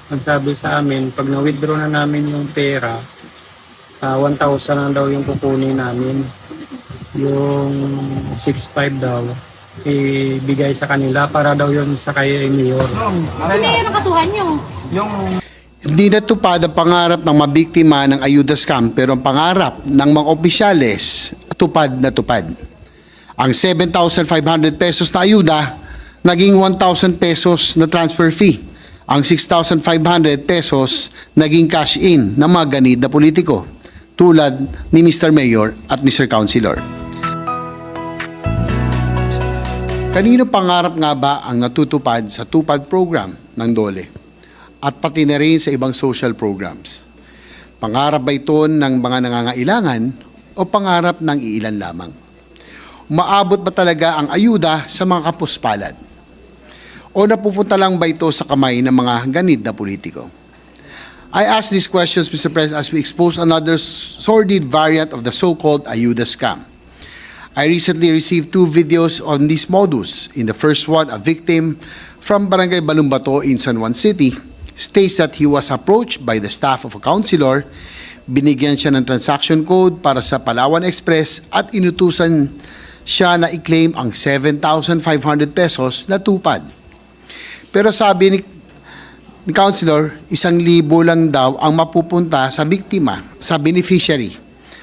ang sabi sa amin, pag na-withdraw na namin yung pera, 1,000 na daw yung kukunin namin. Yung 6,500 daw, ibigay sa kanila para daw yun sa kay Mayor. Hindi yan ang kasuhan nyo. Hindi natupad ang pangarap ng mabiktima ng ayuda scam pero ang pangarap ng mga opisyales tupad na tupad. Ang 7,500 pesos na ayuda naging 1,000 pesos na transfer fee. Ang 6,500 pesos naging cash in ng mga ganid na politiko tulad ni Mr. Mayor at Mr. Councilor. Kanino pangarap nga ba ang natutupad sa tupad program ng DOLE at pati na rin sa ibang social programs? Pangarap ba ito ng mga nangangailangan o pangarap ng iilan lamang? Umaabot ba talaga ang ayuda sa mga kapuspalad? O napupunta lang ba ito sa kamay ng mga ganid na politiko? I ask these questions, Mr. President, as we expose another sordid variant of the so-called ayuda scam. I recently received 2 videos on this modus. In the first one, a victim from Barangay Balumbato in San Juan City states that he was approached by the staff of a councilor, binigyan siya ng transaction code para sa Palawan Express at inutusan siya na i-claim ang 7,500 pesos na tupad. Pero sabi ni councilor, 1,000 lang daw ang mapupunta sa biktima, sa beneficiary.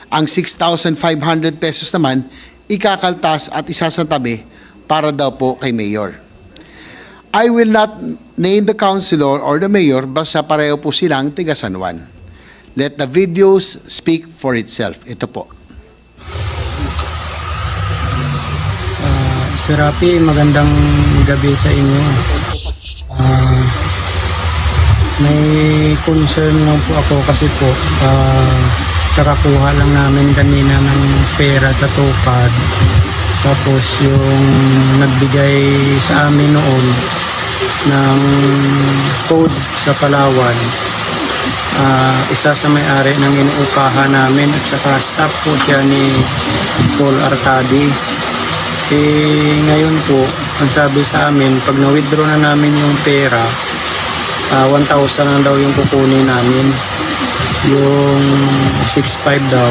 Ang 6,500 pesos naman, ikakaltas at isasantabi para daw po kay Mayor. I will not name the councilor or the mayor basta pareho po silang tiga San Juan. Let the videos speak for itself. Ito po. Sir Rafi, magandang gabi sa inyo. May concern lang po ako kasi po kakakuha lang namin kanina ng pera sa tupad. Tapos yung nagbigay sa amin noon ng code sa Palawan, isa sa may-ari ng inuupahan namin at saka staff po siya ni Paul Arcadi. Ngayon po, ang sabi sa amin, pag na-withdraw na namin yung pera, 1,000 na daw yung kukunin namin. Yung 6,500 daw,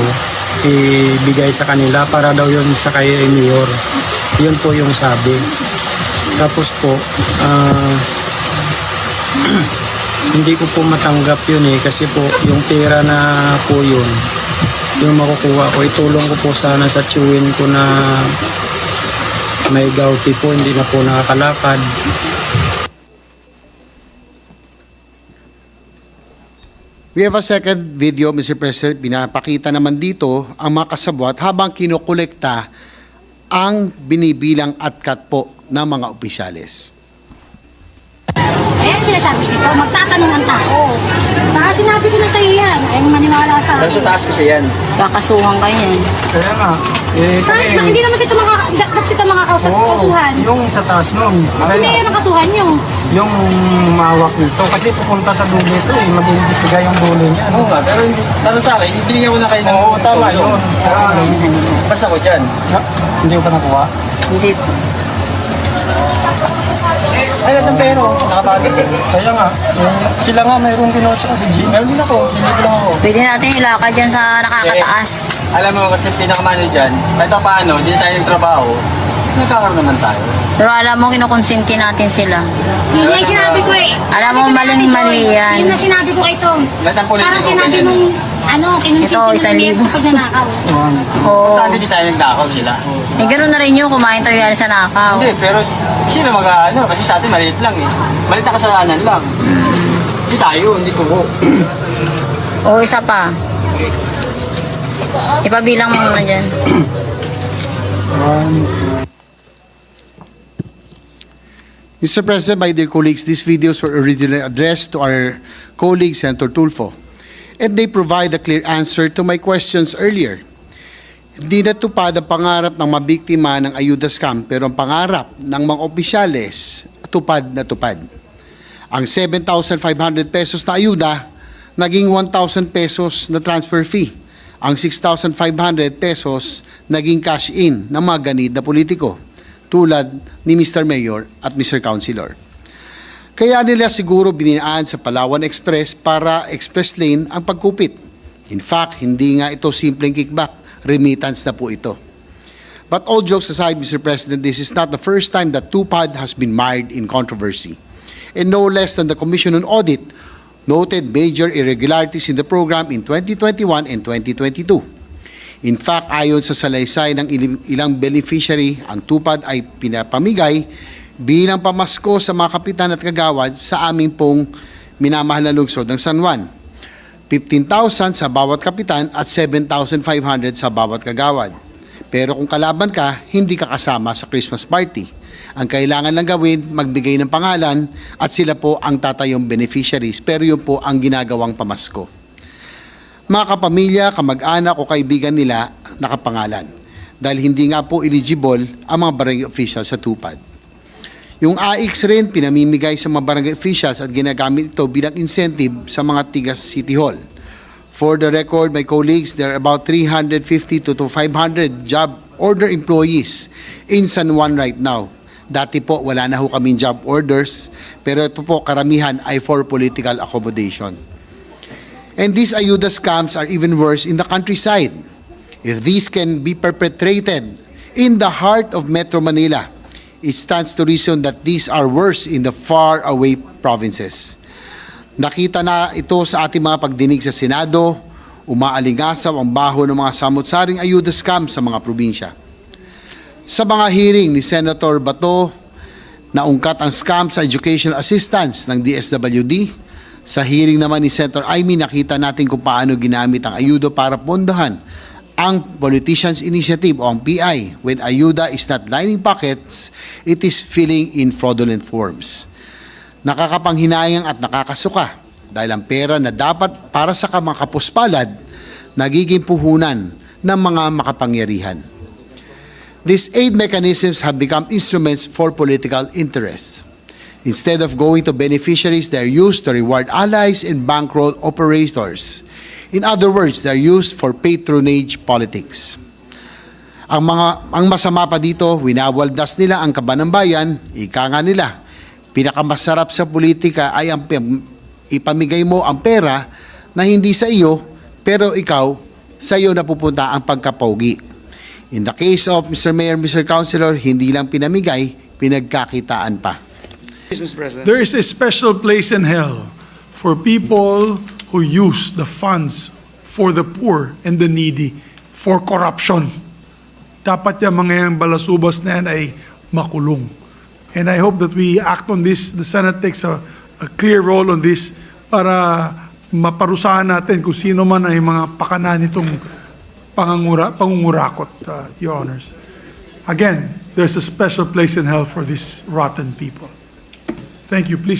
ibigay sa kanila para daw yun sa kay Mayor. Yun po yung sabi. Tapos po, hindi ko po matanggap yun kasi po yung pera na po yun, yung makukuha ko, itulong ko po sana sa tiyuhin ko na may gouty po, hindi na po nakakalakad. We have a second video, Mr. President. Pinapakita naman dito ang mga kasabwat habang kinukolekta ang binibilang at cut po ng mga opisyales. Ayan sinasabi dito, magtatanong ang tao. Baka sinabi ko na sa'yo yan, ayaw maniwala sa Pero sa taas kasi yan. Kakasuhan ka yan. Kaya nga, Bakit hindi naman sito makakasuhan? yung sa taas nun, Hindi yan ang kasuhan nyo. yung mawak nito, kasi pupunta sa dulo ito mag-iimbestiga yung dulo niya. Oo nga, pero hindi, para sa akin, binigyan ko na kayo ng Oo, tama tulong. yun. Basta ko dyan. Hindi ko pa nakuha. Hindi po. Ay, lahat ng pero, nakabagit eh. Kaya nga, sila nga mayroong ginotso kasi G. Meron din ako, hindi ko lang ako. Pwede natin ilakad dyan sa nakakataas. Alam mo kasi pinakamano dyan, kahit pa paano, hindi tayo nagtrabaho, nagkakaroon naman tayo. Pero alam mo, kinukonsinti natin sila. Yun nga yung sinabi ko eh. Alam mo, maling-mali yan. Yun na sinabi ko kay Tom. Lahat ng politiko, Parang sinabi ganyan. mong, kinonsinti Ito, ng 1,000. mayor sa pagnanakaw. Oo. Saan hindi tayo nagdakaw sila? Eh, gano'n na rin yun, kumain tayo yan sa nakaw. Hindi, pero sino kasi sa atin maliit lang eh. Maliit na kasalanan lang. Hindi tayo, hindi ko. O, isa pa. Ipabilang mo muna dyan. Mr. President, my dear colleagues, these videos were originally addressed to our colleague, Senator Tulfo, and they provide a clear answer to my questions earlier. Hindi natupad ang pangarap ng mabiktima ng ayuda scam, pero ang pangarap ng mga opisyales, tupad na tupad. Ang 7,500 pesos na ayuda, naging 1,000 pesos na transfer fee. Ang 6,500 pesos, naging cash in ng mga ganid na politiko tulad ni Mr. Mayor at Mr. Councilor. Kaya nila siguro bininaan sa Palawan Express para express lane ang pagkupit. In fact, hindi nga ito simpleng kickback, remittance na po ito. But all jokes aside, Mr. President, this is not the first time that TUPAD has been mired in controversy. And no less than the Commission on Audit noted major irregularities in the program in 2021 and 2022. In fact, ayon sa salaysay ng ilang beneficiary, ang TUPAD ay pinapamigay bilang pamasko sa mga kapitan at kagawad sa aming pong minamahal na lungsod ng San Juan. 15,000 sa bawat kapitan at 7,500 sa bawat kagawad. Pero kung kalaban ka, hindi ka kasama sa Christmas party. Ang kailangan lang gawin, magbigay ng pangalan at sila po ang tatayong beneficiaries, pero yun po ang ginagawang pamasko. Mga kapamilya, kamag-anak o kaibigan nila nakapangalan dahil hindi nga po eligible ang mga barangay officials sa TUPAD. Yung AIX rin pinamimigay sa mga barangay officials at ginagamit ito bilang incentive sa mga tigas City Hall. For the record, my colleagues, there are about 350 to 500 job order employees in San Juan right now. Dati po, wala na ho kaming job orders, pero ito po, karamihan ay for political accommodation. And these ayuda scams are even worse in the countryside. If these can be perpetrated in the heart of Metro Manila, it stands to reason that these are worse in the far-away provinces. Nakita na ito sa ating mga pagdinig sa Senado, umaalingasaw ang baho ng mga samot-saring ayuda scam sa mga probinsya. Sa mga hearing ni Senator Bato, naungkat ang scam sa educational assistance ng DSWD. Sa hearing naman ni Senator Amy, nakita natin kung paano ginamit ang ayuda para pondohan ang Politicians Initiative o ang PI. When ayuda is not lining pockets, it is filling in fraudulent forms. Nakakapanghinayang at nakakasuka dahil ang pera na dapat para sa mga kapuspalad nagiging puhunan ng mga makapangyarihan. These aid mechanisms have become instruments for political interests. Instead of going to beneficiaries, they are used to reward allies and bankroll operators. In other words, they are used for patronage politics. Ang masama pa dito, winawaldas nila ang kaban ng bayan, ika nga nila. Pinakamasarap sa politika ay ang ipamigay mo ang pera na hindi sa iyo, pero ikaw, sa iyo napupunta ang pagkapogi. In the case of Mr. Mayor, Mr. Councilor, hindi lang pinamigay, pinagkakitaan pa. There is a special place in hell for people who use the funds for the poor and the needy for corruption. Dapat yung mga yung balasubas na yan ay makulong. And I hope that we act on this. The Senate takes a clear role on this para maparusahan natin kung sino man ay mga pakana nitong pangungurakot, Your Honors. Again, there's a special place in hell for these rotten people. Thank you. Please.